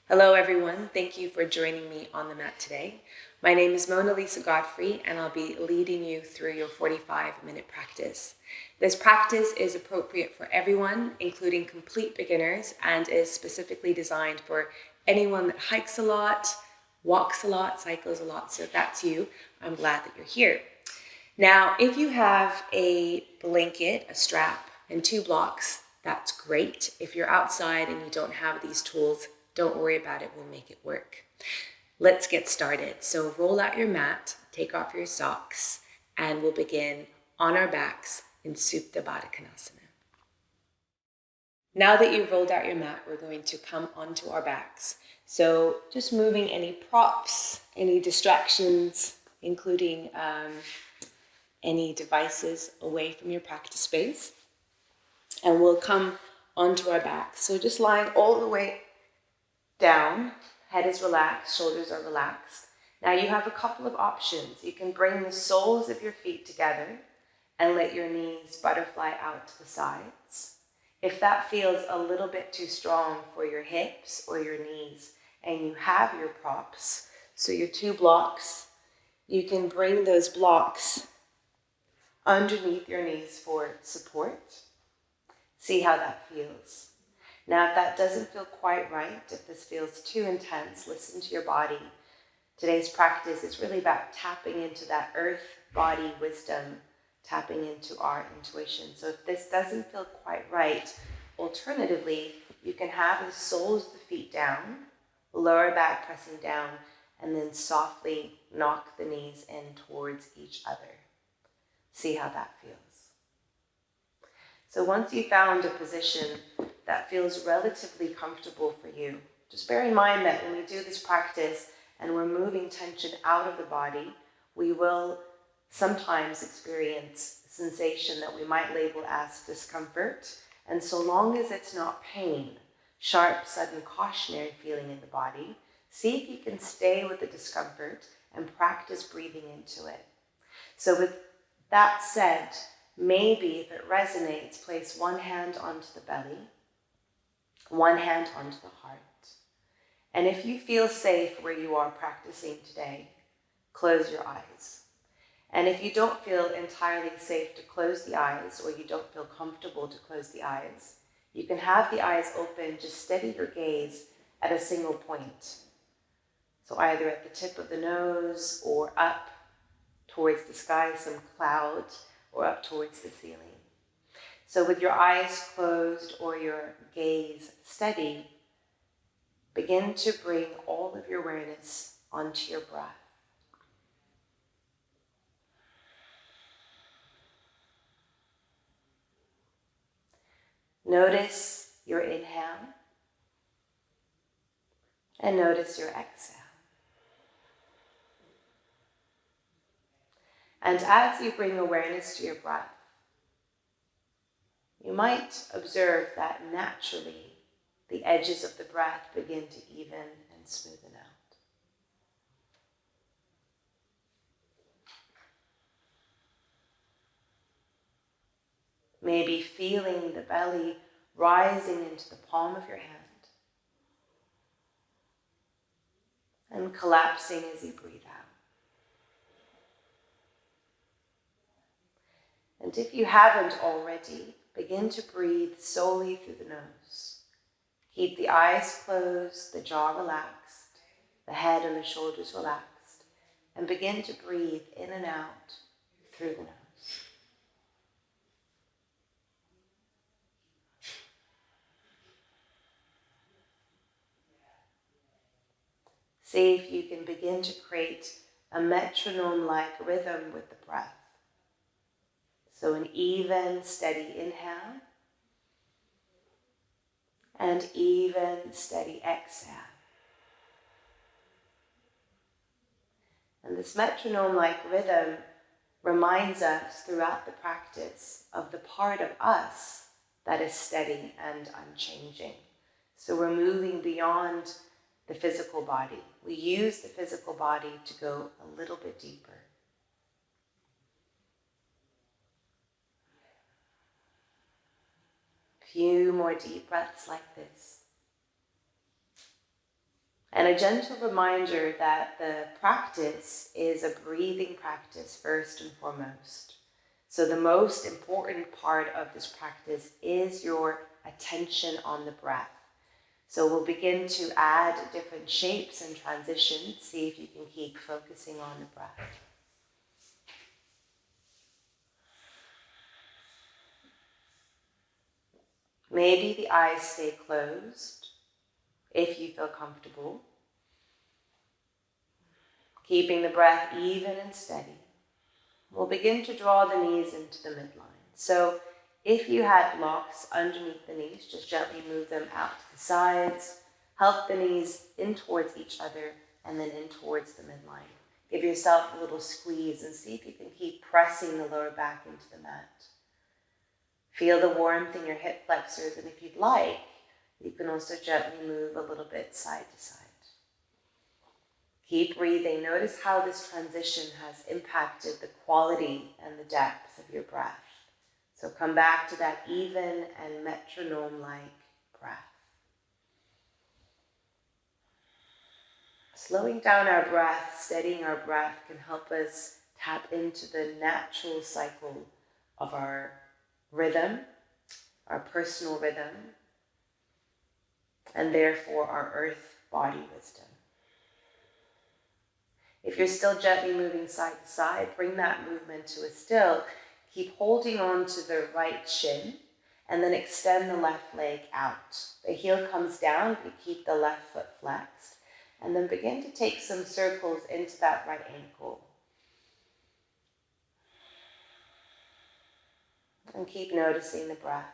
Hello everyone, thank you for joining me on the mat today. My name is Mona Lisa Godfrey and I'll be leading you through your 45-minute practice. This practice is appropriate for everyone, including complete beginners, and is specifically designed for anyone that hikes a lot, walks a lot, cycles a lot. So if that's you, I'm glad that you're here. Now, if you have a blanket, a strap, and 2 blocks, that's great. If you're outside and you don't have these tools, don't worry about it, we'll make it work. Let's get started. So roll out your mat, take off your socks, and we'll begin on our backs in Supta Baddha Konasana. Now that you've rolled out your mat, we're going to come onto our backs. So just moving any props, any distractions, including any devices away from your practice space. And we'll come onto our backs. So just lying all the way down, head is relaxed, shoulders are relaxed. Now you have a couple of options. You can bring the soles of your feet together and let your knees butterfly out to the sides. If that feels a little bit too strong for your hips or your knees and you have your props, so your 2 blocks, you can bring those blocks underneath your knees for support. See how that feels. Now, if that doesn't feel quite right, if this feels too intense, listen to your body. Today's practice is really about tapping into that earth body wisdom, tapping into our intuition. So if this doesn't feel quite right, alternatively, you can have the soles of the feet down, lower back pressing down, and then softly knock the knees in towards each other. See how that feels. So once you've found a position that feels relatively comfortable for you, just bear in mind that when we do this practice and we're moving tension out of the body, we will sometimes experience a sensation that we might label as discomfort. And so long as it's not pain, sharp, sudden, cautionary feeling in the body, see if you can stay with the discomfort and practice breathing into it. So with that said, maybe if it resonates, place one hand onto the belly, one hand onto the heart. And if you feel safe where you are practicing today, close your eyes. And if you don't feel entirely safe to close the eyes, or you don't feel comfortable to close the eyes, you can have the eyes open, just steady your gaze at a single point. So either at the tip of the nose or up towards the sky, some cloud, or up towards the ceiling. So with your eyes closed or your gaze steady, begin to bring all of your awareness onto your breath. Notice your inhale and notice your exhale. And as you bring awareness to your breath, you might observe that naturally the edges of the breath begin to even and smoothen out. Maybe feeling the belly rising into the palm of your hand and collapsing as you breathe out. And if you haven't already, begin to breathe solely through the nose. Keep the eyes closed, the jaw relaxed, the head and the shoulders relaxed, and begin to breathe in and out through the nose. See if you can begin to create a metronome-like rhythm with the breath. So an even, steady inhale, and even, steady exhale. And this metronome-like rhythm reminds us throughout the practice of the part of us that is steady and unchanging. So we're moving beyond the physical body. We use the physical body to go a little bit deeper. Few more deep breaths like this. And a gentle reminder that the practice is a breathing practice first and foremost. So the most important part of this practice is your attention on the breath. So we'll begin to add different shapes and transitions. See if you can keep focusing on the breath. Maybe the eyes stay closed if you feel comfortable. Keeping the breath even and steady. We'll begin to draw the knees into the midline. So if you had blocks underneath the knees, just gently move them out to the sides. Help the knees in towards each other and then in towards the midline. Give yourself a little squeeze and see if you can keep pressing the lower back into the mat. Feel the warmth in your hip flexors, and if you'd like, you can also gently move a little bit side to side. Keep breathing. Notice how this transition has impacted the quality and the depth of your breath. So come back to that even and metronome-like breath. Slowing down our breath, steadying our breath can help us tap into the natural cycle of our rhythm, our personal rhythm, and therefore our earth body wisdom. If you're still gently moving side to side, bring that movement to a still. Keep holding on to the right shin and then extend the left leg out. The heel comes down, but keep the left foot flexed. And then begin to take some circles into that right ankle. And keep noticing the breath.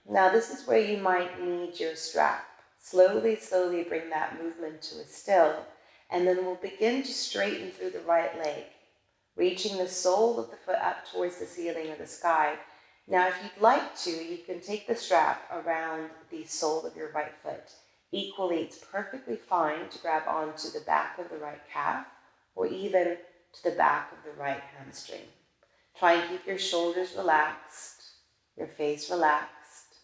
Now this is where you might need your strap. Slowly bring that movement to a still, and then we'll begin to straighten through the right leg, reaching the sole of the foot up towards the ceiling or the sky. Now, if you'd like to, you can take the strap around the sole of your right foot. Equally, it's perfectly fine to grab onto the back of the right calf, or even to the back of the right hamstring. Try and keep your shoulders relaxed, your face relaxed,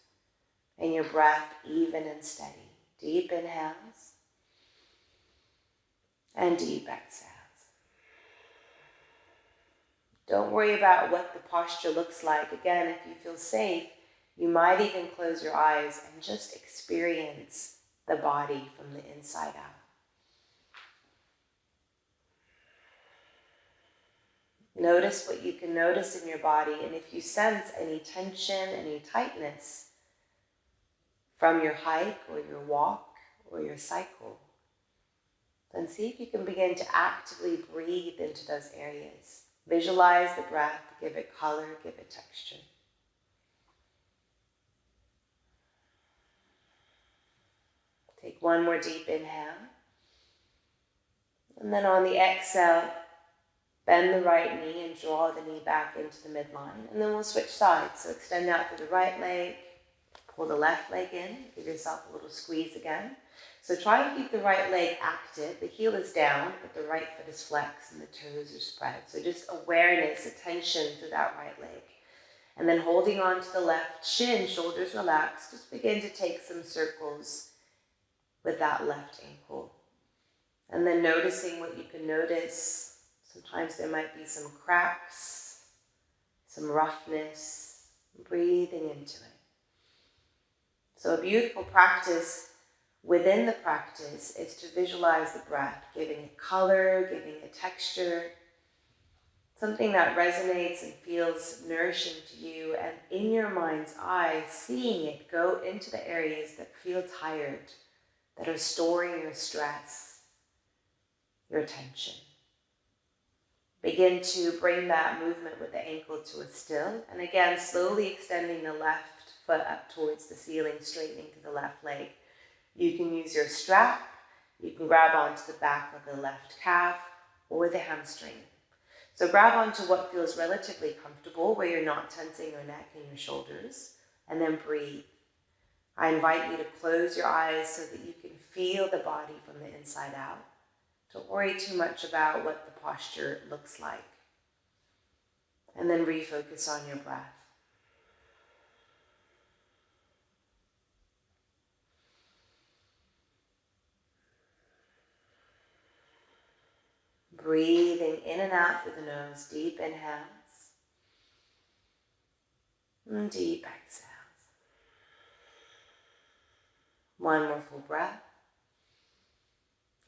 and your breath even and steady. Deep inhales and deep exhales. Don't worry about what the posture looks like. Again, if you feel safe, you might even close your eyes and just experience the body from the inside out. Notice what you can notice in your body, and if you sense any tension, any tightness from your hike or your walk or your cycle, then see if you can begin to actively breathe into those areas. Visualize the breath, give it color, give it texture. Take one more deep inhale. And then on the exhale, bend the right knee and draw the knee back into the midline. And then we'll switch sides. So extend out through the right leg, pull the left leg in, give yourself a little squeeze again. So try and keep the right leg active. The heel is down, but the right foot is flexed and the toes are spread. So just awareness, attention to that right leg. And then holding on to the left shin, shoulders relaxed, just begin to take some circles with that left ankle. And then noticing what you can notice. Sometimes there might be some cracks, some roughness, breathing into it. So a beautiful practice within the practice is to visualize the breath, giving it color, giving it texture, something that resonates and feels nourishing to you, and in your mind's eye, seeing it go into the areas that feel tired, that are storing your stress, your tension. Begin to bring that movement with the ankle to a still, and again, slowly extending the left foot up towards the ceiling, straightening to the left leg. You can use your strap, you can grab onto the back of the left calf or the hamstring. So grab onto what feels relatively comfortable, where you're not tensing your neck and your shoulders, and then breathe. I invite you to close your eyes so that you can feel the body from the inside out. Don't worry too much about what the posture looks like. And then refocus on your breath. Breathing in and out through the nose, deep inhales and deep exhales. One more full breath.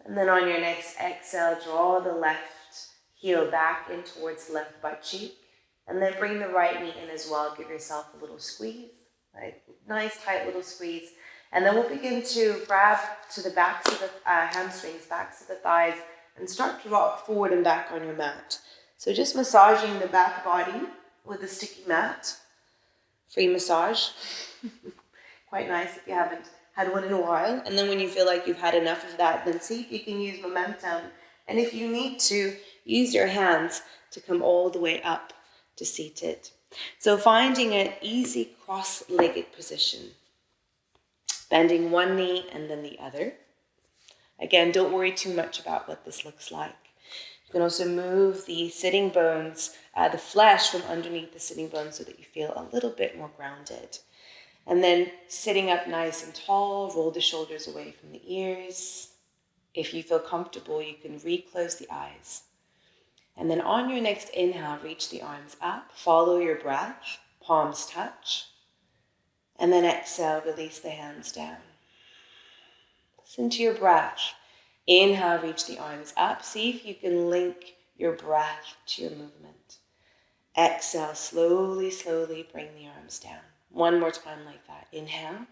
And then on your next exhale, draw the left heel back in towards the left butt cheek. And then bring the right knee in as well. Give yourself a little squeeze. Right? Nice tight little squeeze. And then we'll begin to grab to the backs of the hamstrings, backs of the thighs, and start to rock forward and back on your mat. So just massaging the back body with a sticky mat. Free massage. Quite nice if you haven't had one in a while. And then when you feel like you've had enough of that, then see if you can use momentum. And if you need to, use your hands to come all the way up to seated. So finding an easy cross-legged position. Bending one knee and then the other. Again, don't worry too much about what this looks like. You can also move the sitting bones, the flesh from underneath the sitting bones so that you feel a little bit more grounded. And then sitting up nice and tall, roll the shoulders away from the ears. If you feel comfortable, you can reclose the eyes. And then on your next inhale, reach the arms up, follow your breath, palms touch. And then exhale, release the hands down. Listen to your breath. Inhale, reach the arms up. See if you can link your breath to your movement. Exhale, slowly, slowly bring the arms down. One more time like that. Inhale.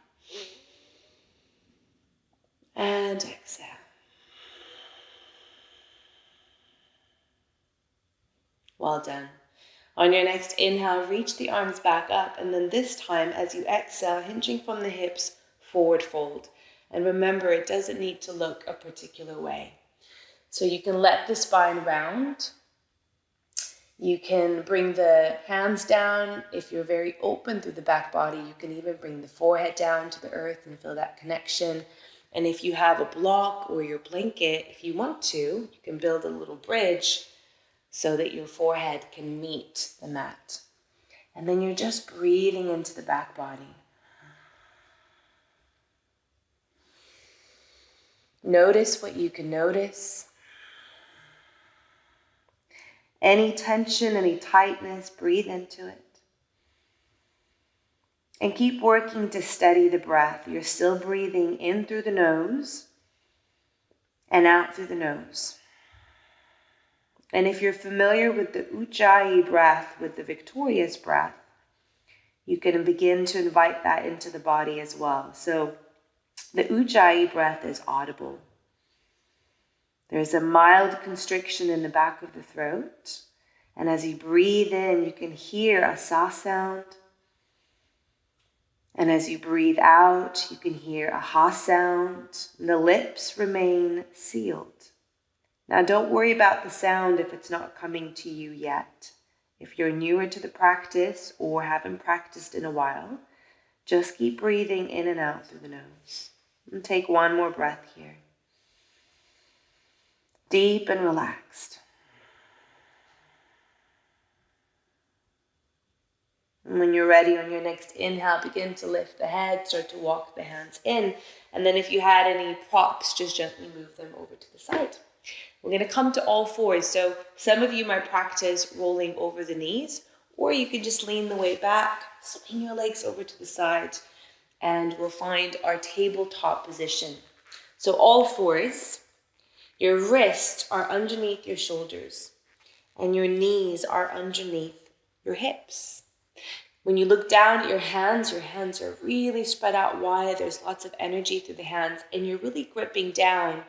And exhale. Well done. On your next inhale, reach the arms back up. And then this time, as you exhale, hinging from the hips, forward fold. And remember, it doesn't need to look a particular way. So you can let the spine round. You can bring the hands down. If you're very open through the back body, you can even bring the forehead down to the earth and feel that connection. And if you have a block or your blanket, if you want to, you can build a little bridge so that your forehead can meet the mat. And then you're just breathing into the back body. Notice what you can notice. Any tension, any tightness, breathe into it. And keep working to steady the breath. You're still breathing in through the nose and out through the nose. And if you're familiar with the Ujjayi breath, with the victorious breath, you can begin to invite that into the body as well. So the Ujjayi breath is audible. There's a mild constriction in the back of the throat. And as you breathe in, you can hear a sa sound. And as you breathe out, you can hear a ha sound. And the lips remain sealed. Now, don't worry about the sound if it's not coming to you yet. If you're newer to the practice or haven't practiced in a while, just keep breathing in and out through the nose. And take one more breath here. Deep and relaxed. And when you're ready on your next inhale, begin to lift the head, start to walk the hands in. And then if you had any props, just gently move them over to the side. We're going to come to all fours. So some of you might practice rolling over the knees, or you can just lean the weight back, swing your legs over to the side, and we'll find our tabletop position. So all fours. Your wrists are underneath your shoulders and your knees are underneath your hips. When you look down at your hands are really spread out wide. There's lots of energy through the hands and you're really gripping down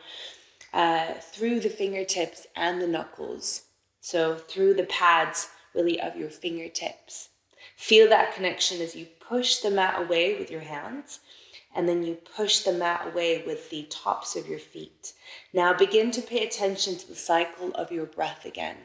through the fingertips and the knuckles. So through the pads really of your fingertips. Feel that connection as you push the mat away with your hands. And then you push the mat away with the tops of your feet. Now begin to pay attention to the cycle of your breath again.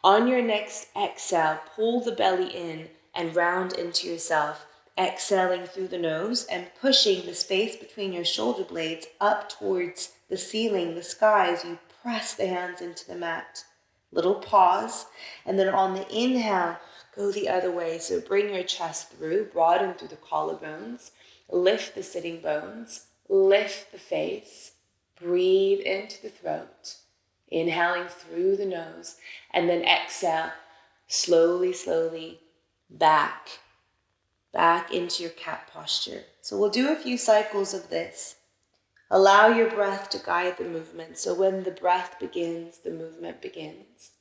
On your next exhale, pull the belly in and round into yourself, exhaling through the nose and pushing the space between your shoulder blades up towards the ceiling, the sky, as you press the hands into the mat. Little pause, and then on the inhale, go the other way. So bring your chest through, broaden through the collarbones. Lift the sitting bones, lift the face, breathe into the throat, Inhaling through the nose, and then exhale slowly, slowly back into your cat posture. So we'll do a few cycles of this. Allow your breath to guide the movement. So when the breath begins, the movement begins.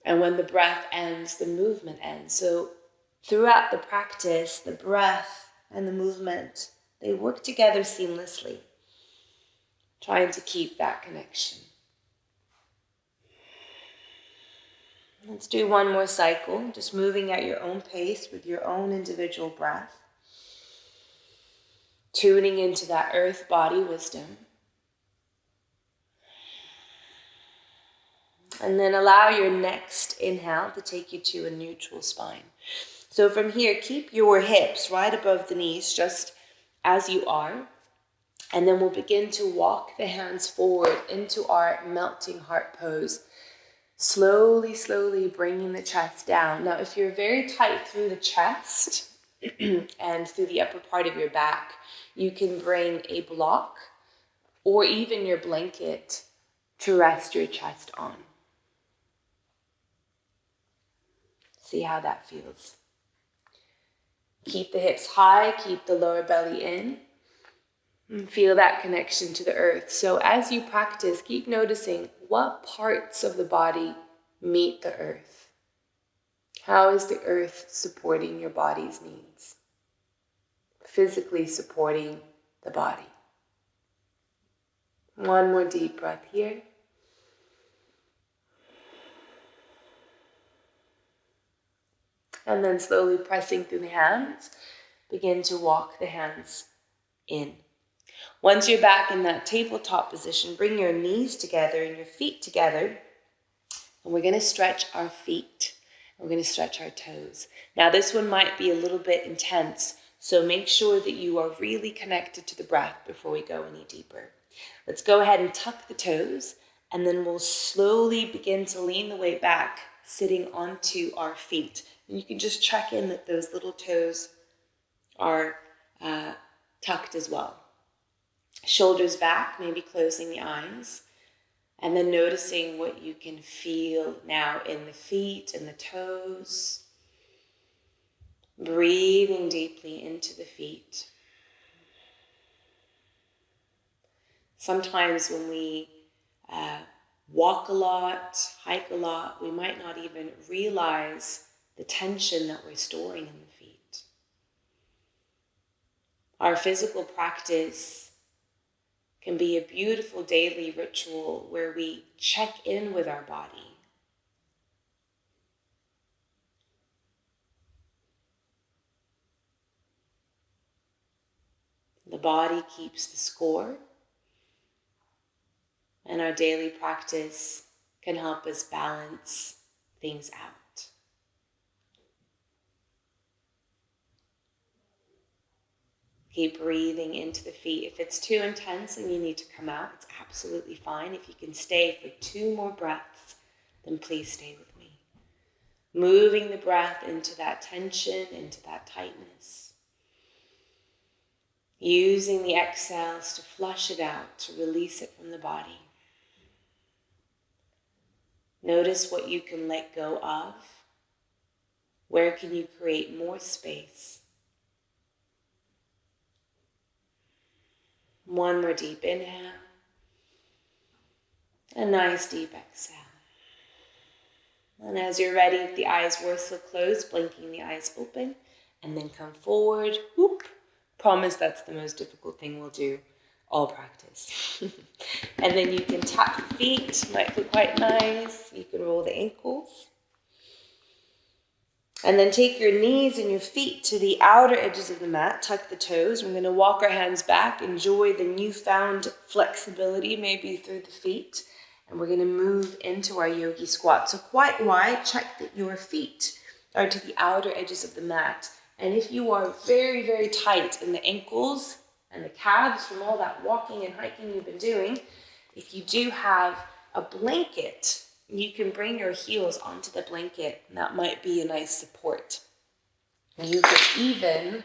And when the breath ends, the movement ends. So throughout the practice, the breath and the movement, they work together seamlessly, trying to keep that connection. Let's do one more cycle, just moving at your own pace with your own individual breath. Tuning into that earth body wisdom. And then allow your next inhale to take you to a neutral spine. So from here, keep your hips right above the knees, just as you are. And then we'll begin to walk the hands forward into our melting heart pose. Slowly, slowly bringing the chest down. Now, if you're very tight through the chest and through the upper part of your back, you can bring a block or even your blanket to rest your chest on. See how that feels. Keep the hips high, keep the lower belly in, and feel that connection to the earth. So as you practice, keep noticing what parts of the body meet the earth. How is the earth supporting your body's needs? Physically supporting the body. One more deep breath here. And then slowly pressing through the hands, begin to walk the hands in. Once you're back in that tabletop position, bring your knees together and your feet together. And we're going to stretch our feet. We're going to stretch our toes. Now this one might be a little bit intense, so make sure that you are really connected to the breath before we go any deeper. Let's go ahead and tuck the toes, and then we'll slowly begin to lean the way back, sitting onto our feet. And you can just check in that those little toes are tucked as well. Shoulders back, maybe closing the eyes. And then noticing what you can feel now in the feet and the toes. Breathing deeply into the feet. Sometimes when we walk a lot, hike a lot, we might not even realize the tension that we're storing in the feet. Our physical practice can be a beautiful daily ritual where we check in with our body. The body keeps the score, and our daily practice can help us balance things out. Keep breathing into the feet. If it's too intense and you need to come out, it's absolutely fine. If you can stay for 2 more breaths, then please stay with me. Moving the breath into that tension, into that tightness. Using the exhales to flush it out, to release it from the body. Notice what you can let go of. Where can you create more space? One more deep inhale. A nice deep exhale. And as you're ready, if the eyes were still closed, blinking the eyes open, and then come forward. Whoop. Promise that's the most difficult thing we'll do all practice. And then you can tap the feet, might feel quite nice. You can roll the ankles. And then take your knees and your feet to the outer edges of the mat, tuck the toes. We're going to walk our hands back, enjoy the newfound flexibility maybe through the feet. And we're going to move into our yogi squat. So quite wide, check that your feet are to the outer edges of the mat. And if you are very, very tight in the ankles and the calves from all that walking and hiking you've been doing, if you do have a blanket, you can bring your heels onto the blanket, and that might be a nice support. You could even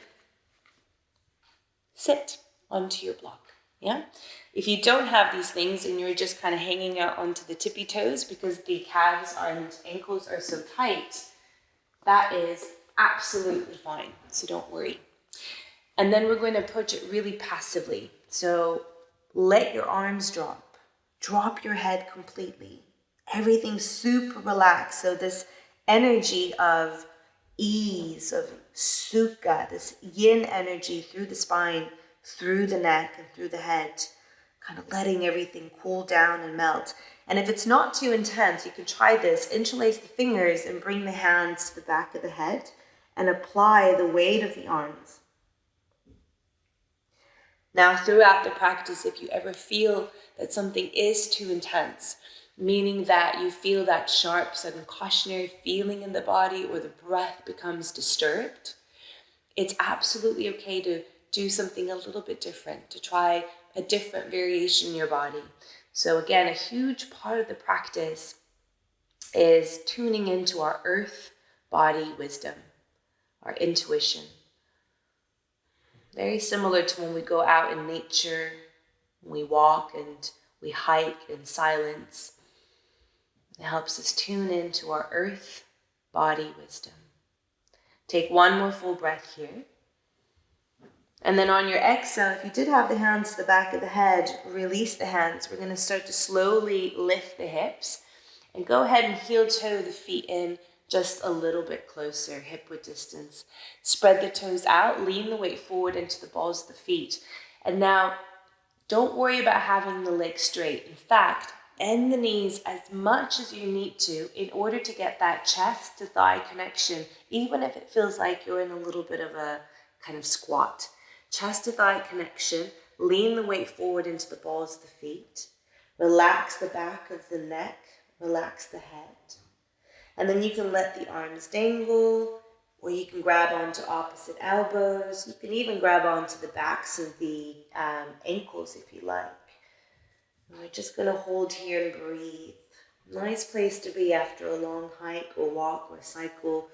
sit onto your block. Yeah. If you don't have these things and you're just kind of hanging out onto the tippy toes because the calves and ankles are so tight, that is absolutely fine. So don't worry. And then we're going to approach it really passively. So let your arms drop. Drop your head completely. Everything's super relaxed. So this energy of ease, of sukha, this yin energy through the spine, through the neck and through the head, kind of letting everything cool down and melt. And if it's not too intense, you can try this. Interlace the fingers and bring the hands to the back of the head and apply the weight of the arms. Now, throughout the practice, if you ever feel that something is too intense, meaning that you feel that sharp, sudden cautionary feeling in the body or the breath becomes disturbed, it's absolutely okay to do something a little bit different, to try a different variation in your body. So again, a huge part of the practice is tuning into our earth body wisdom, our intuition. Very similar to when we go out in nature, we walk and we hike in silence. It helps us tune into our earth body wisdom. Take one more full breath here. And then on your exhale, if you did have the hands to the back of the head, release the hands. We're going to start to slowly lift the hips and go ahead and heel toe the feet in just a little bit closer, hip width distance. Spread the toes out, lean the weight forward into the balls of the feet. And now, don't worry about having the legs straight. In fact, bend the knees as much as you need to in order to get that chest to thigh connection, even if it feels like you're in a little bit of a kind of squat. Chest to thigh connection, lean the weight forward into the balls of the feet. Relax the back of the neck, relax the head. And then you can let the arms dangle, or you can grab onto opposite elbows. You can even grab onto the backs of the ankles if you like. And we're just going to hold here and breathe. Nice place to be after a long hike or walk or cycle.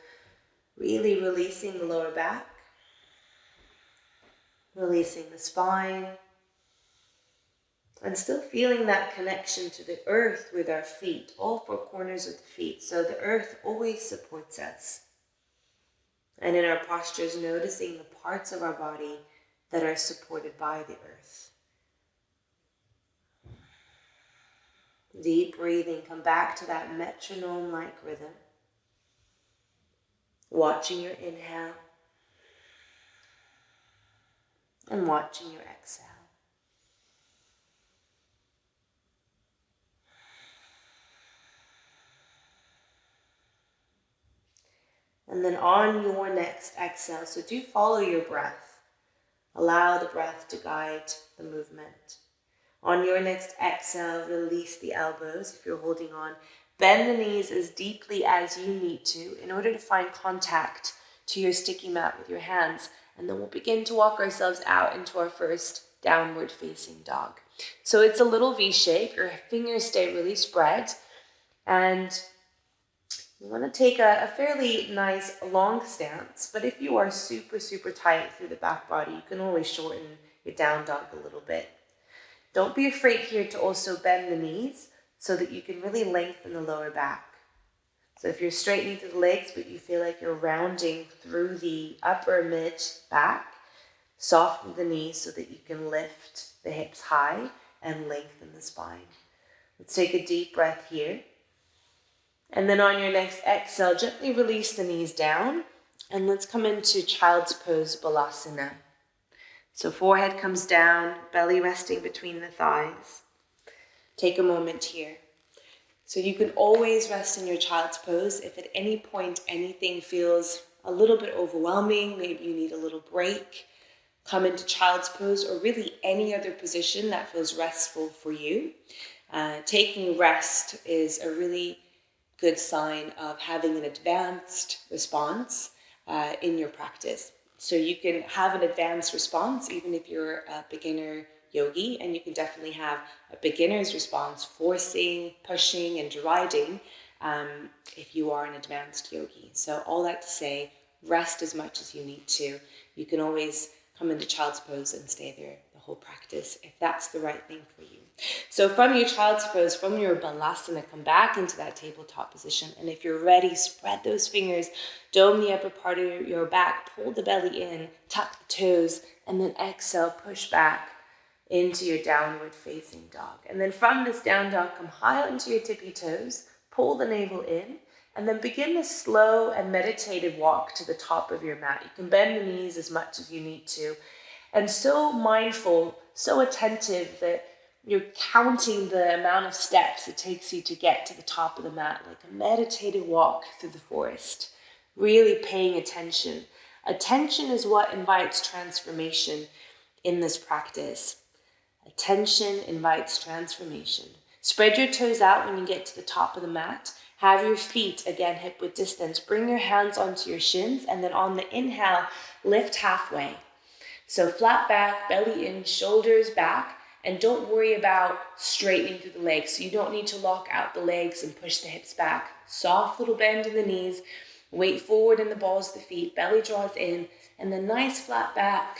Really releasing the lower back. Releasing the spine. And still feeling that connection to the earth with our feet, all four corners of the feet. So the earth always supports us. And in our postures, noticing the parts of our body that are supported by the earth. Deep breathing, come back to that metronome-like rhythm. Watching your inhale and watching your exhale. And then on your next exhale, so do follow your breath. Allow the breath to guide the movement. On your next exhale, release the elbows if you're holding on. Bend the knees as deeply as you need to in order to find contact to your sticky mat with your hands. And then we'll begin to walk ourselves out into our first downward facing dog. So it's a little V shape. Your fingers stay really spread. And you want to take a fairly nice long stance. But if you are super, super tight through the back body, you can always shorten your down dog a little bit. Don't be afraid here to also bend the knees so that you can really lengthen the lower back. So if you're straightening through the legs, but you feel like you're rounding through the upper mid back, soften the knees so that you can lift the hips high and lengthen the spine. Let's take a deep breath here. And then on your next exhale, gently release the knees down. And let's come into Child's Pose Balasana. So forehead comes down, belly resting between the thighs. Take a moment here. So you can always rest in your child's pose. If at any point anything feels a little bit overwhelming, maybe you need a little break, come into child's pose or really any other position that feels restful for you. Taking rest is a really good sign of having an advanced response in your practice. So you can have an advanced response even if you're a beginner yogi, and you can definitely have a beginner's response, forcing, pushing, and deriding if you are an advanced yogi. So all that to say, rest as much as you need to. You can always come into child's pose and stay there the whole practice if that's the right thing for you. So from your child's pose, from your balasana, come back into that tabletop position. And if you're ready, spread those fingers, dome the upper part of your back, pull the belly in, tuck the toes, and then exhale, push back into your downward facing dog. And then from this down dog, come high into your tippy toes, pull the navel in, and then begin the slow and meditative walk to the top of your mat. You can bend the knees as much as you need to. And so mindful, so attentive that you're counting the amount of steps it takes you to get to the top of the mat, like a meditative walk through the forest. Really paying attention. Attention is what invites transformation in this practice. Attention invites transformation. Spread your toes out when you get to the top of the mat. Have your feet, again, hip width distance. Bring your hands onto your shins, and then on the inhale, lift halfway. So flat back, belly in, shoulders back, and don't worry about straightening through the legs. So you don't need to lock out the legs and push the hips back. Soft little bend in the knees, weight forward in the balls of the feet, belly draws in, and then nice flat back,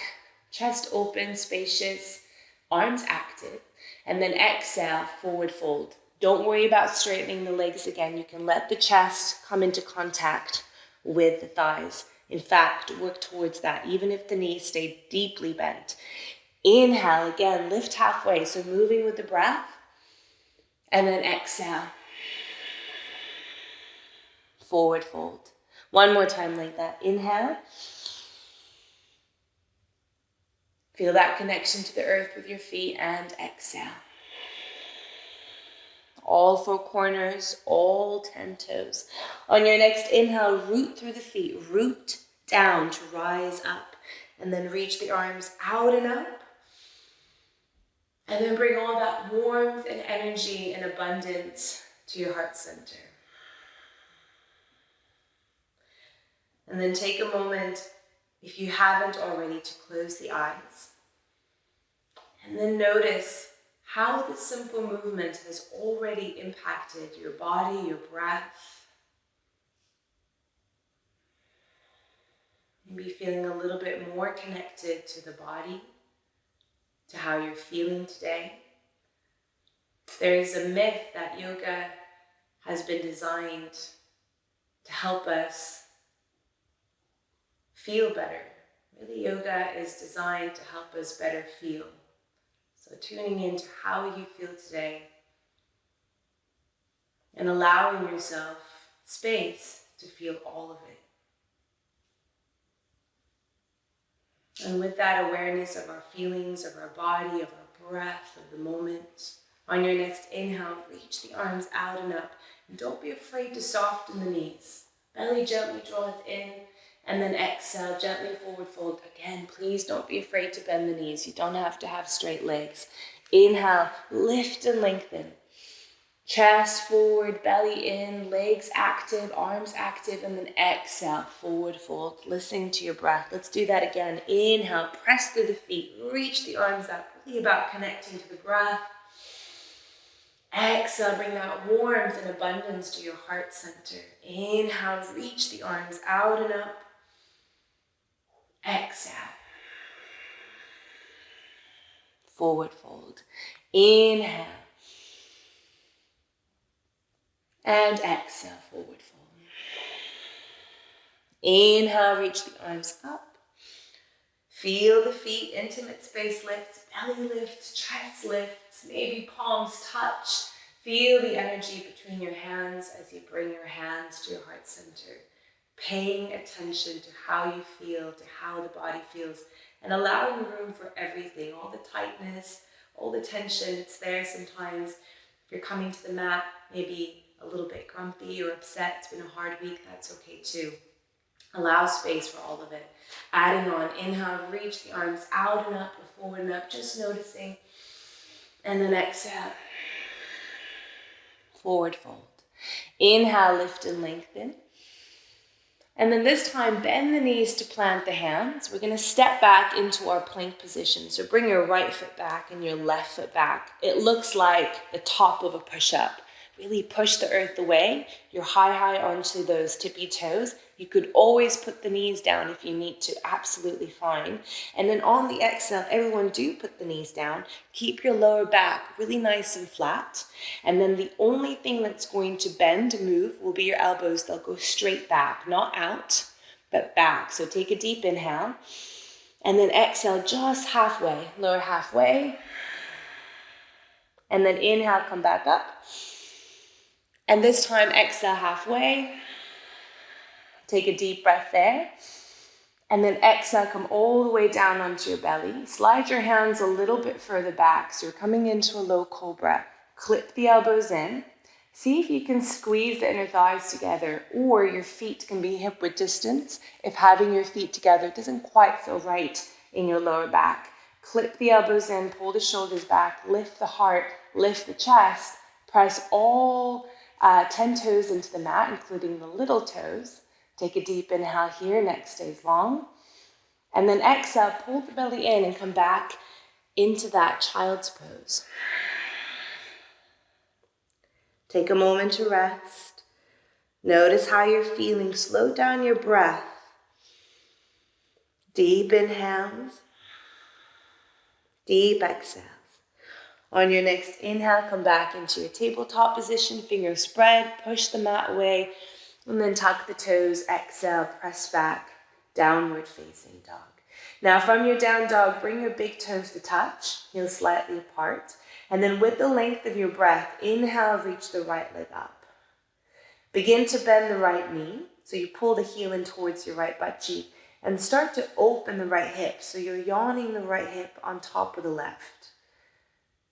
chest open, spacious, arms active, and then exhale, forward fold. Don't worry about straightening the legs again. You can let the chest come into contact with the thighs. In fact, work towards that, even if the knees stay deeply bent. Inhale, again, lift halfway, so moving with the breath, and then exhale, forward fold. One more time like that. Inhale. Feel that connection to the earth with your feet, and exhale. All four corners, all 10 toes. On your next inhale, root through the feet, root down to rise up, and then reach the arms out and up. And then bring all that warmth and energy and abundance to your heart center. And then take a moment, if you haven't already, to close the eyes. And then notice how this simple movement has already impacted your body, your breath. Maybe feeling a little bit more connected to the body, to how you're feeling today. There is a myth that yoga has been designed to help us feel better. Really, yoga is designed to help us better feel. So tuning into how you feel today and allowing yourself space to feel all of it. And with that awareness of our feelings, of our body, of our breath, of the moment, on your next inhale, reach the arms out and up. And don't be afraid to soften the knees. Belly gently draws in, and then exhale, gently forward fold. Again, please don't be afraid to bend the knees. You don't have to have straight legs. Inhale, lift and lengthen. Chest forward, belly in, legs active, arms active, and then exhale, forward fold. Listening to your breath. Let's do that again. Inhale, press through the feet, reach the arms up. Really about connecting to the breath. Exhale, bring that warmth and abundance to your heart center. Inhale, reach the arms out and up. Exhale. Forward fold. Inhale. And exhale, forward fold. Inhale, reach the arms up. Feel the feet, intimate space lift, belly lift, chest lift, maybe palms touch. Feel the energy between your hands as you bring your hands to your heart center. Paying attention to how you feel, to how the body feels, and allowing room for everything, all the tightness, all the tension. It's there sometimes. If you're coming to the mat, maybe a little bit grumpy or upset, it's been a hard week, that's okay too. Allow space for all of it. Adding on, inhale, reach the arms out and up, or forward and up, just noticing. And then exhale, forward fold. Inhale, lift and lengthen. And then this time, bend the knees to plant the hands. We're going to step back into our plank position. So bring your right foot back and your left foot back. It looks like the top of a push-up. Really push the earth away. You're high onto those tippy toes. You could always put the knees down if you need to, absolutely fine. And then on the exhale, everyone do put the knees down. Keep your lower back really nice and flat. And then the only thing that's going to bend, move, will be your elbows. They'll go straight back, not out, but back. So take a deep inhale. And then exhale just halfway, lower halfway. And then inhale, come back up. And this time exhale halfway. Take a deep breath there. And then exhale, come all the way down onto your belly. Slide your hands a little bit further back. So you're coming into a low cobra. Clip the elbows in. See if you can squeeze the inner thighs together, or your feet can be hip width distance if having your feet together doesn't quite feel right in your lower back. Clip the elbows in, pull the shoulders back, lift the heart, lift the chest, press all 10 toes into the mat, including the little toes. Take a deep inhale here, neck stays long. And then exhale, pull the belly in and come back into that child's pose. Take a moment to rest. Notice how you're feeling. Slow down your breath. Deep inhales. Deep exhales. On your next inhale, come back into your tabletop position. Fingers spread. Push the mat away. And then tuck the toes. Exhale. Press back. Downward facing dog. Now from your down dog, bring your big toes to touch. Heels slightly apart. And then with the length of your breath, inhale, reach the right leg up. Begin to bend the right knee. So you pull the heel in towards your right butt cheek and start to open the right hip. So you're yawning the right hip on top of the left.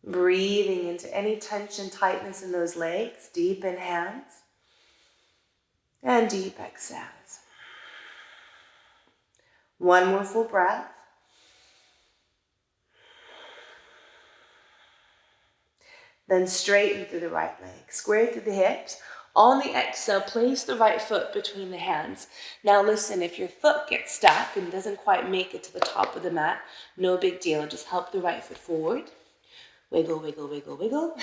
Breathing into any tension, tightness in those legs. Deep inhales and deep exhales. One more full breath. Then straighten through the right leg. Square through the hips. On the exhale, place the right foot between the hands. Now listen, if your foot gets stuck and doesn't quite make it to the top of the mat, no big deal. Just help the right foot forward. Wiggle, wiggle, wiggle, wiggle.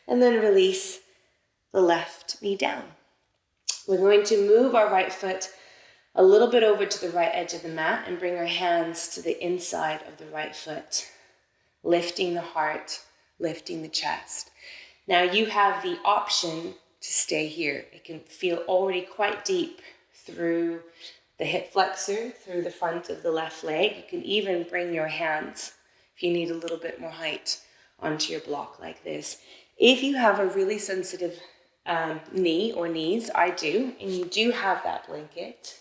And then release the left knee down. We're going to move our right foot a little bit over to the right edge of the mat and bring our hands to the inside of the right foot, lifting the heart, lifting the chest. Now you have the option to stay here. It can feel already quite deep through the hip flexor, through the front of the left leg. You can even bring your hands, if you need a little bit more height, onto your block like this. If you have a really sensitive knee or knees, I do, and you do have that blanket,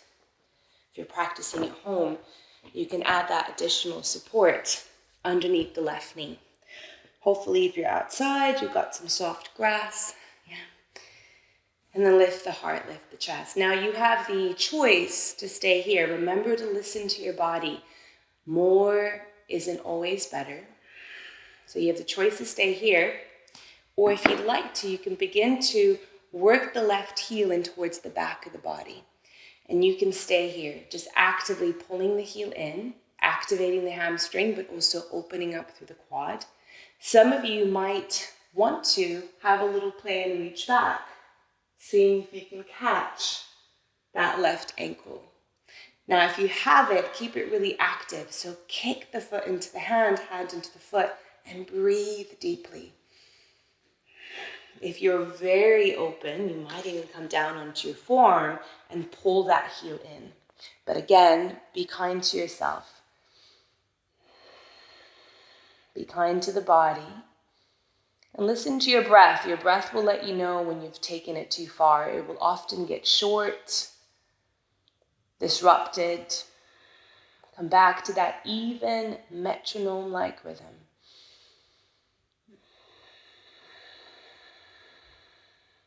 if you're practicing at home, you can add that additional support underneath the left knee. Hopefully, if you're outside, you've got some soft grass. Yeah. And then lift the heart, lift the chest. Now you have the choice to stay here. Remember to listen to your body. More isn't always better. So you have the choice to stay here. Or if you'd like to, you can begin to work the left heel in towards the back of the body. And you can stay here, just actively pulling the heel in, activating the hamstring, but also opening up through the quad. Some of you might want to have a little play and reach back, seeing if you can catch that left ankle. Now, if you have it, keep it really active. So kick the foot into the hand into the foot, and breathe deeply. If you're very open, you might even come down onto your forearm and pull that heel in. But again, be kind to yourself. Be kind to the body. And listen to your breath. Your breath will let you know when you've taken it too far. It will often get short, disrupted. Come back to that even metronome-like rhythm.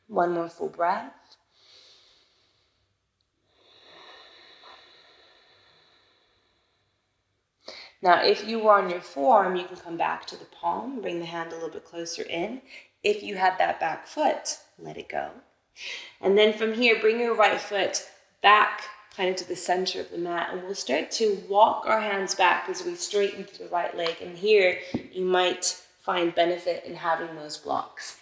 One more full breath. Now, if you were on your forearm, you can come back to the palm, bring the hand a little bit closer in. If you had that back foot, let it go. And then from here, bring your right foot back kind of to the center of the mat, and we'll start to walk our hands back as we straighten to the right leg. And here, you might find benefit in having those blocks.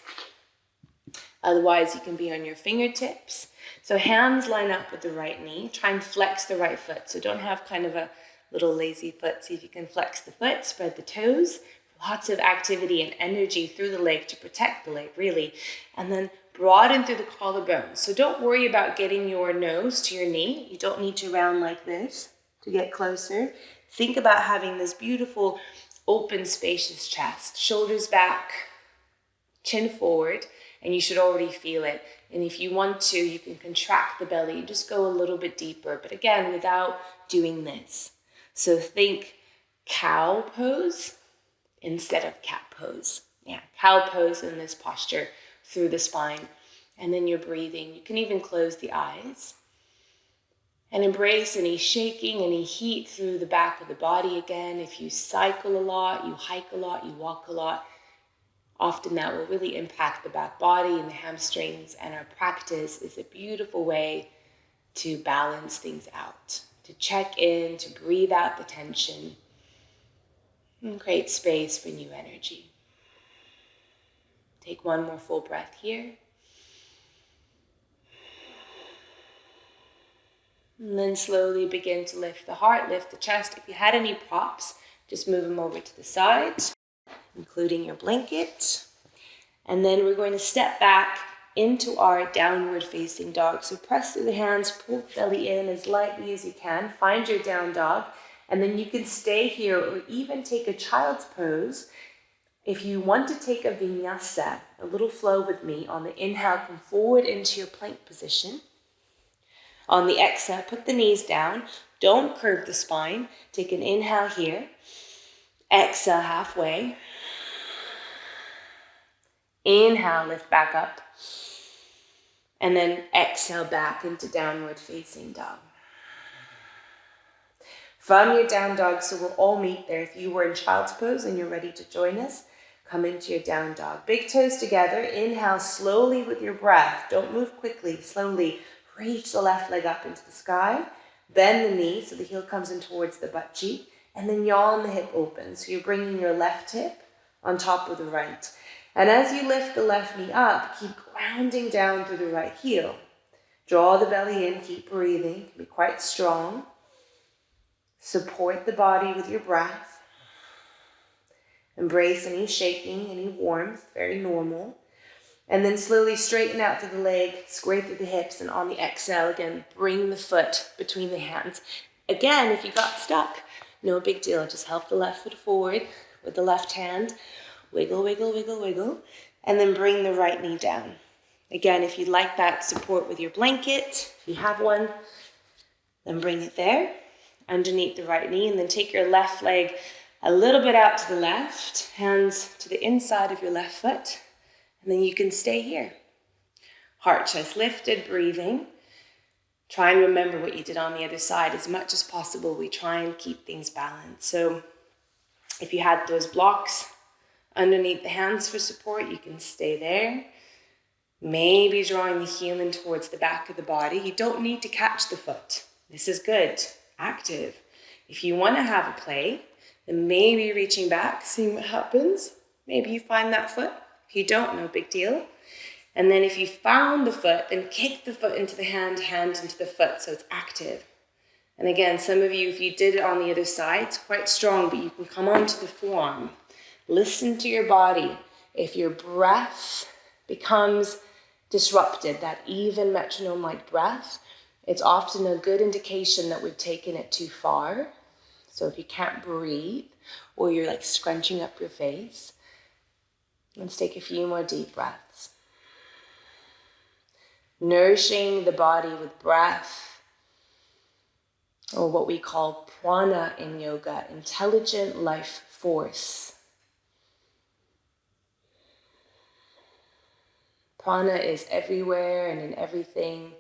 Otherwise, you can be on your fingertips. So hands line up with the right knee. Try and flex the right foot. So don't have kind of a little lazy foot. See if you can flex the foot, spread the toes. Lots of activity and energy through the leg to protect the leg, really. And then broaden through the collarbone. So don't worry about getting your nose to your knee. You don't need to round like this to get closer. Think about having this beautiful, open, spacious chest. Shoulders back, chin forward, and you should already feel it. And if you want to, you can contract the belly, just go a little bit deeper, but again, without doing this. So think cow pose instead of cat pose. Yeah, cow pose in this posture through the spine. And then you're breathing. You can even close the eyes and embrace any shaking, any heat through the back of the body again. If you cycle a lot, you hike a lot, you walk a lot, often that will really impact the back body and the hamstrings, and our practice is a beautiful way to balance things out, to check in, to breathe out the tension, and create space for new energy. Take one more full breath here. And then slowly begin to lift the heart, lift the chest. If you had any props, just move them over to the side, including your blanket. And then we're going to step back into our downward facing dog. So press through the hands, pull the belly in as lightly as you can. Find your down dog. And then you can stay here or even take a child's pose. If you want to take a vinyasa, a little flow with me, on the inhale, come forward into your plank position. On the exhale, put the knees down. Don't curve the spine. Take an inhale here. Exhale halfway. Inhale, lift back up. And then exhale back into downward facing dog. From your down dog, so we'll all meet there. If you were in child's pose and you're ready to join us, come into your down dog. Big toes together. Inhale slowly with your breath. Don't move quickly. Slowly reach the left leg up into the sky. Bend the knee so the heel comes in towards the butt cheek. And then yawn the hip open. So you're bringing your left hip on top of the right. And as you lift the left knee up, keep grounding down through the right heel. Draw the belly in. Keep breathing. Be quite strong. Support the body with your breath. Embrace any shaking, any warmth, very normal. And then slowly straighten out through the leg, square through the hips, and on the exhale, again, bring the foot between the hands. Again, if you got stuck, no big deal. Just help the left foot forward with the left hand. Wiggle, wiggle, wiggle, wiggle. And then bring the right knee down. Again, if you'd like that support with your blanket, if you have one, then bring it there, underneath the right knee, and then take your left leg a little bit out to the left, hands to the inside of your left foot, and then you can stay here. Heart, chest lifted, breathing. Try and remember what you did on the other side as much as possible. We try and keep things balanced. So if you had those blocks underneath the hands for support, you can stay there. Maybe drawing the heel in towards the back of the body. You don't need to catch the foot. This is good, active. If you want to have a play, then maybe reaching back, seeing what happens. Maybe you find that foot. If you don't, no big deal. And then if you found the foot, then kick the foot into the hand, hand into the foot, so it's active. And again, some of you, if you did it on the other side, it's quite strong, but you can come onto the forearm. Listen to your body. If your breath becomes disrupted, that even metronome-like breath, it's often a good indication that we've taken it too far. So if you can't breathe, or you're like scrunching up your face, let's take a few more deep breaths. Nourishing the body with breath, or what we call prana in yoga, intelligent life force. Prana is everywhere and in everything.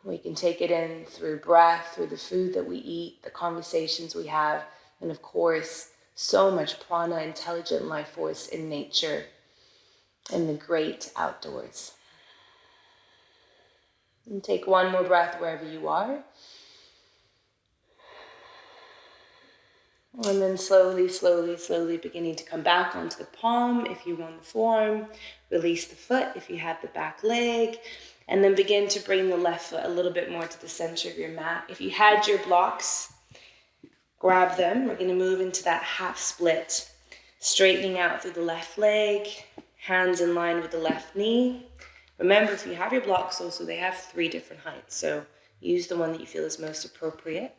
We can take it in through breath, through the food that we eat, the conversations we have, and of course, so much prana, intelligent life force in nature and the great outdoors. And take one more breath wherever you are. And then slowly beginning to come back onto the palm if you want the forearm. Release the foot if you have the back leg. And then begin to bring the left foot a little bit more to the center of your mat. If you had your blocks, grab them. We're going to move into that half split. Straightening out through the left leg. Hands in line with the left knee. Remember, if you have your blocks also, they have 3 different heights. So use the one that you feel is most appropriate.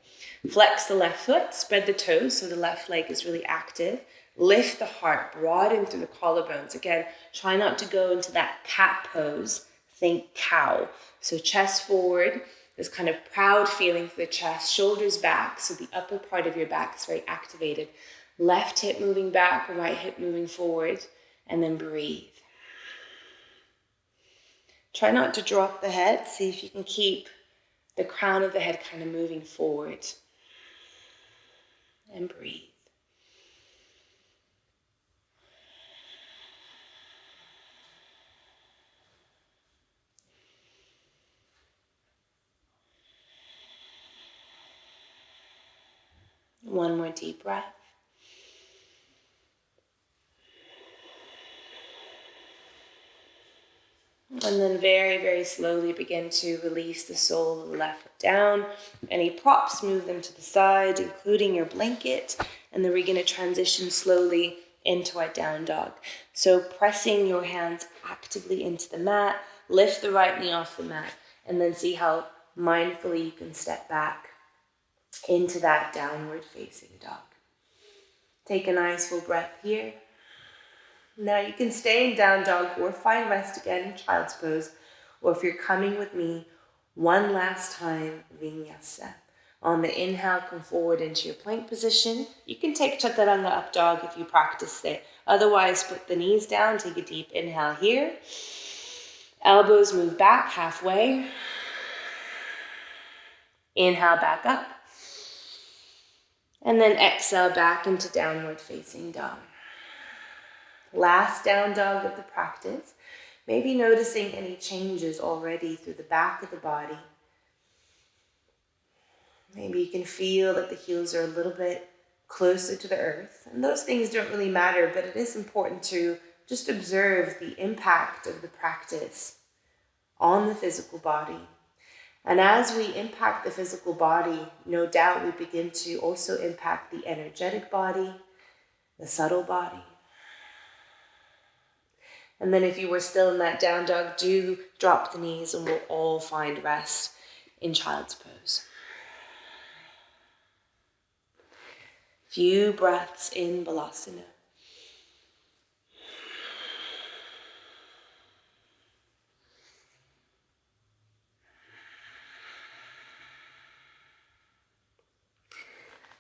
Flex the left foot, spread the toes so the left leg is really active. Lift the heart, broaden through the collarbones. Again, try not to go into that cat pose. Think cow. So chest forward, this kind of proud feeling for the chest, shoulders back, so the upper part of your back is very activated. Left hip moving back, right hip moving forward, and then breathe. Try not to drop the head. See if you can keep the crown of the head kind of moving forward. And breathe. One more deep breath. And then very slowly begin to release the sole of the left foot down. Any props, move them to the side, including your blanket. And then we're going to transition slowly into our down dog. So pressing your hands actively into the mat, lift the right knee off the mat, and then see how mindfully you can step back into that downward facing dog. Take a nice full breath here. Now you can stay in down dog or find rest again in child's pose. Or if you're coming with me, one last time, vinyasa. On the inhale, come forward into your plank position. You can take chaturanga up dog if you practice it. Otherwise, put the knees down, take a deep inhale here. Elbows move back halfway. Inhale back up. And then exhale back into downward facing dog. Last down dog of the practice. Maybe noticing any changes already through the back of the body. Maybe you can feel that the heels are a little bit closer to the earth. And those things don't really matter, but it is important to just observe the impact of the practice on the physical body. And as we impact the physical body, no doubt we begin to also impact the energetic body, the subtle body. And then if you were still in that down dog, do drop the knees and we'll all find rest in child's pose. Few breaths in Balasana.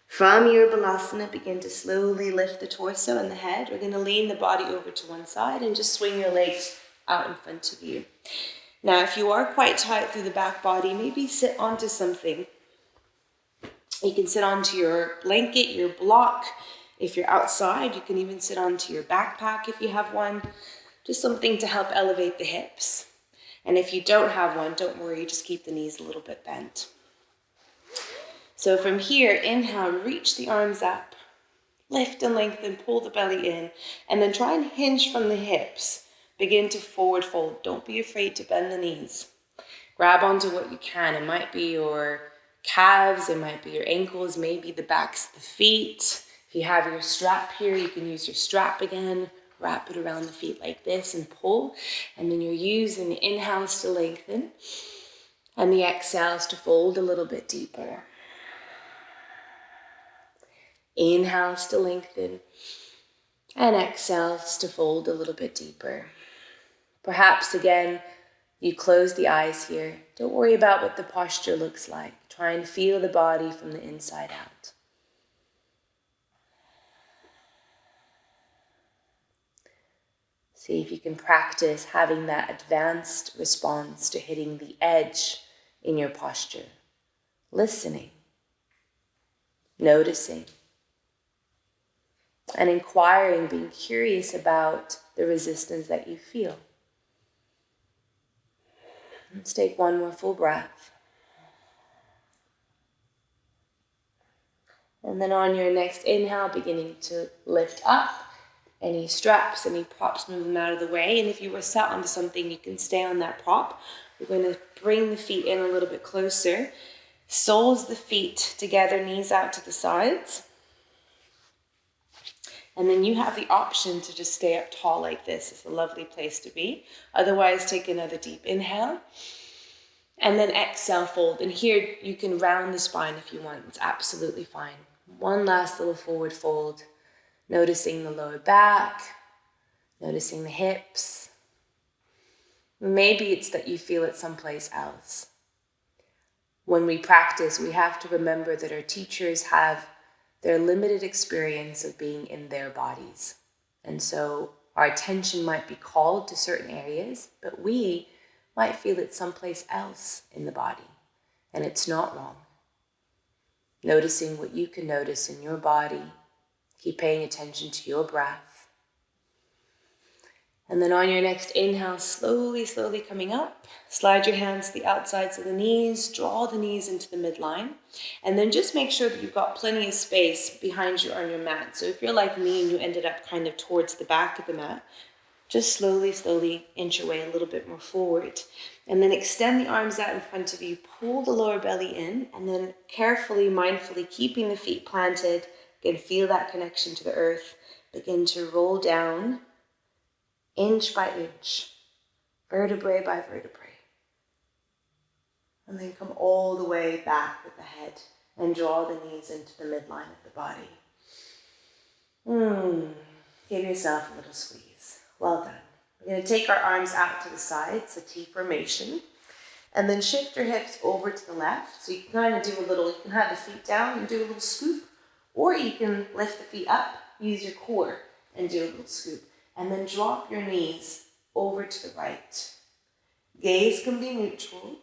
From your Balasana, begin to slowly lift the torso and the head. We're going to lean the body over to one side and just swing your legs out in front of you. Now, if you are quite tight through the back body, maybe sit onto something. You can sit onto your blanket, your block. If you're outside, you can even sit onto your backpack if you have one. Just something to help elevate the hips. And if you don't have one, don't worry, just keep the knees a little bit bent. So from here, inhale, reach the arms up, lift and lengthen, pull the belly in, and then try and hinge from the hips. Begin to forward fold. Don't be afraid to bend the knees. Grab onto what you can. It might be your calves, it might be your ankles, maybe the backs of the feet. If you have your strap here, you can use your strap again. Wrap it around the feet like this and pull. And then you're using the inhales to lengthen and the exhales to fold a little bit deeper. Inhales to lengthen and exhales to fold a little bit deeper. Perhaps again, you close the eyes here. Don't worry about what the posture looks like. Try and feel the body from the inside out. See if you can practice having that advanced response to hitting the edge in your posture. Listening, noticing, and inquiring, being curious about the resistance that you feel. Let's take one more full breath. And then on your next inhale, beginning to lift up. Any straps, any props, move them out of the way. And if you were sat onto something, you can stay on that prop. We're going to bring the feet in a little bit closer. Soles of the feet together, knees out to the sides. And then you have the option to just stay up tall like this. It's a lovely place to be. Otherwise, take another deep inhale. And then exhale, fold. And here you can round the spine if you want. It's absolutely fine. One last little forward fold. Noticing the lower back. Noticing the hips. Maybe it's that you feel it someplace else. When we practice, we have to remember that our teachers have their limited experience of being in their bodies. And so our attention might be called to certain areas, but we might feel it someplace else in the body. And it's not wrong. Noticing what you can notice in your body. Keep paying attention to your breath. And then on your next inhale, slowly, slowly coming up. Slide your hands to the outsides of the knees. Draw the knees into the midline. And then just make sure that you've got plenty of space behind you on your mat. So if you're like me and you ended up kind of towards the back of the mat, just slowly, slowly inch your way a little bit more forward. And then extend the arms out in front of you. Pull the lower belly in. And then carefully, mindfully, keeping the feet planted. Again, feel that connection to the earth. Begin to roll down. Inch by inch, vertebrae by vertebrae. And then come all the way back with the head and draw the knees into the midline of the body. Give yourself a little squeeze. Well done. We're going to take our arms out to the sides, a T formation, and then shift your hips over to the left. So you can kind of do a little, you can have the feet down and do a little scoop, or you can lift the feet up, use your core, and do a little scoop. And then drop your knees over to the right. Gaze can be neutral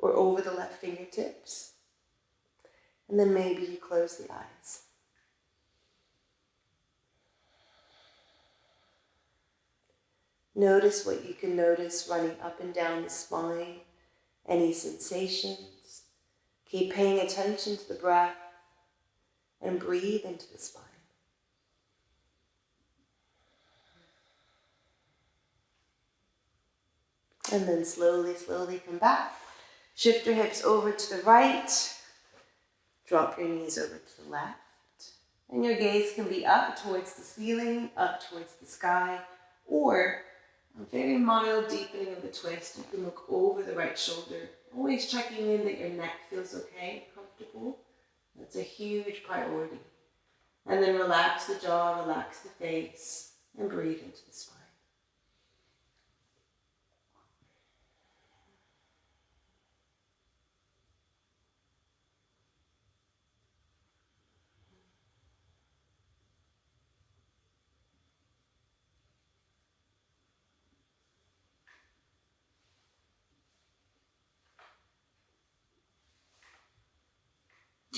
or over the left fingertips. And then maybe you close the eyes. Notice what you can notice running up and down the spine. Any sensations. Keep paying attention to the breath and breathe into the spine. And then slowly, slowly come back. Shift your hips over to the right. Drop your knees over to the left. And your gaze can be up towards the ceiling, up towards the sky, or a very mild deepening of the twist. You can look over the right shoulder, always checking in that your neck feels okay, comfortable. That's a huge priority. And then relax the jaw, relax the face, and breathe into the spine.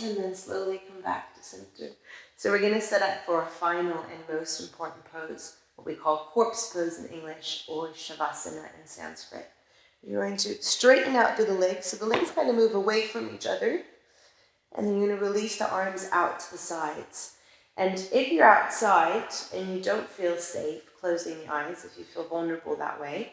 And then slowly come back to center. So we're going to set up for our final and most important pose, what we call corpse pose in English, or Shavasana in Sanskrit. You're going to straighten out through the legs, so the legs kind of move away from each other. And then you're going to release the arms out to the sides. And if you're outside and you don't feel safe closing the eyes, if you feel vulnerable that way,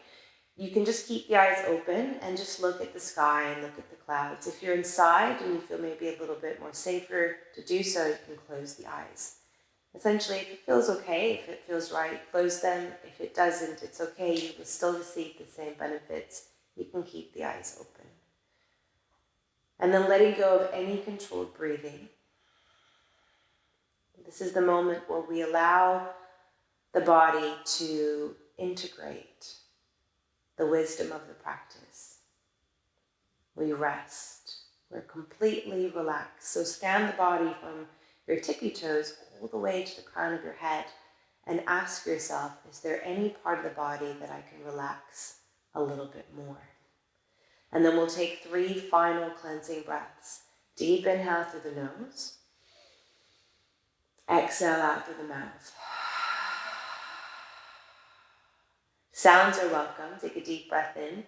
you can just keep the eyes open and just look at the sky and look at the clouds. If you're inside and you feel maybe a little bit more safer to do so, you can close the eyes. Essentially, if it feels okay, if it feels right, close them. If it doesn't, it's okay. You will still receive the same benefits. You can keep the eyes open. And then letting go of any controlled breathing. This is the moment where we allow the body to integrate the wisdom of the practice. We rest. We're completely relaxed. So scan the body from your tippy toes all the way to the crown of your head and ask yourself, is there any part of the body that I can relax a little bit more? And then we'll take 3 final cleansing breaths. Deep inhale through the nose. Exhale out through the mouth. Sounds are welcome. Take a deep breath in.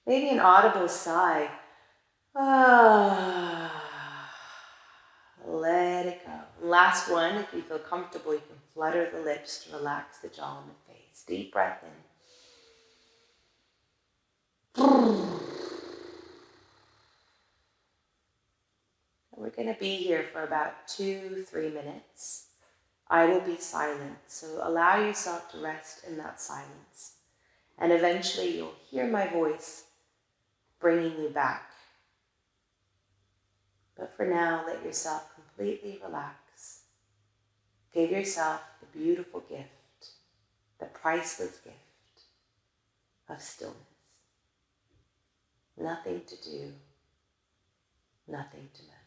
Maybe an audible sigh. last one, if you feel comfortable, you can flutter the lips to relax the jaw and the face. Deep breath in. We're going to be here for about 2-3 minutes. I will be silent, so allow yourself to rest in that silence. And eventually you'll hear my voice bringing you back. But for now, let yourself completely relax. Give yourself the beautiful gift, the priceless gift of stillness. Nothing to do, nothing to manage.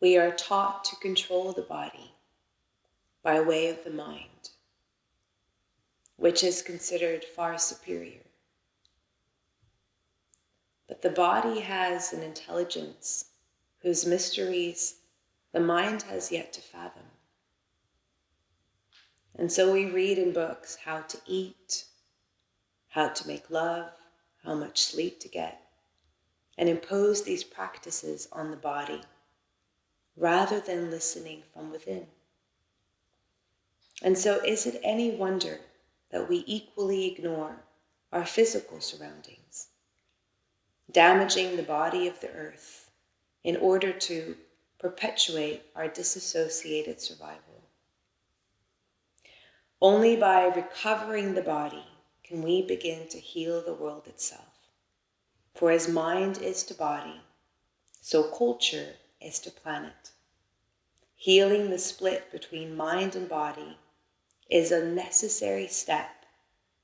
We are taught to control the body by way of the mind, which is considered far superior. But the body has an intelligence whose mysteries the mind has yet to fathom. And so we read in books how to eat, how to make love, how much sleep to get, and impose these practices on the body rather than listening from within. And so is it any wonder that we equally ignore our physical surroundings, damaging the body of the earth in order to perpetuate our disassociated survival? Only by recovering the body can we begin to heal the world itself. For as mind is to body, so culture is to planet. Healing the split between mind and body is a necessary step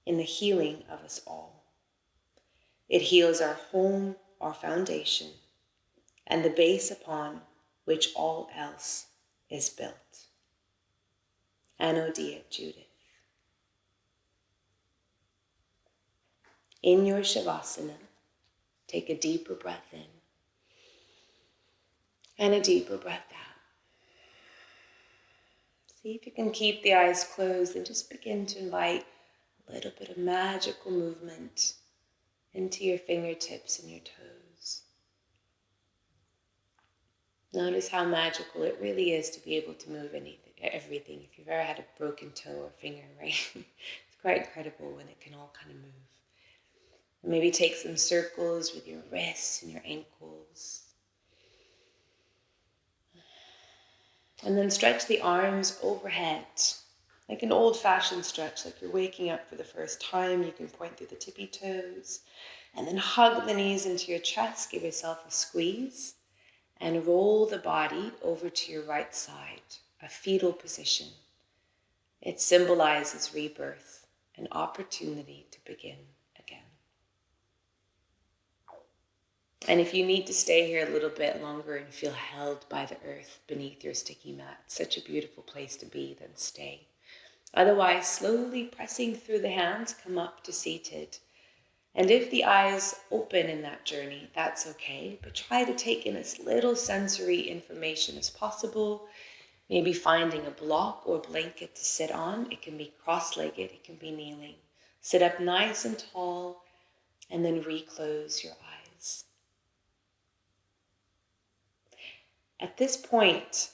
in the healing of us all. It heals our home, our foundation, and the base upon which all else is built. Anno Diet Judith. In your Shavasana, take a deeper breath in and a deeper breath out. See if you can keep the eyes closed and just begin to invite a little bit of magical movement into your fingertips and your toes. Notice how magical it really is to be able to move everything. If you've ever had a broken toe or finger, right? It's quite incredible when it can all kind of move. And maybe take some circles with your wrists and your ankles. And then stretch the arms overhead, like an old-fashioned stretch, like you're waking up for the first time. You can point through the tippy toes. And then hug the knees into your chest, give yourself a squeeze, and roll the body over to your right side, a fetal position. It symbolizes rebirth, an opportunity to begin again. And if you need to stay here a little bit longer and feel held by the earth beneath your sticky mat, such a beautiful place to be, then stay. Otherwise, slowly pressing through the hands, come up to seated. And if the eyes open in that journey, that's okay, but try to take in as little sensory information as possible. Maybe finding a block or blanket to sit on. It can be cross-legged, it can be kneeling. Sit up nice and tall, and then reclose your eyes. At this point,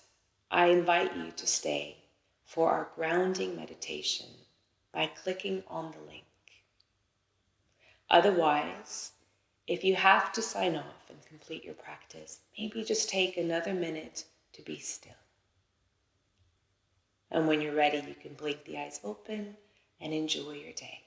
I invite you to stay for our grounding meditation by clicking on the link. Otherwise, if you have to sign off and complete your practice, maybe just take another minute to be still. And when you're ready, you can blink the eyes open and enjoy your day.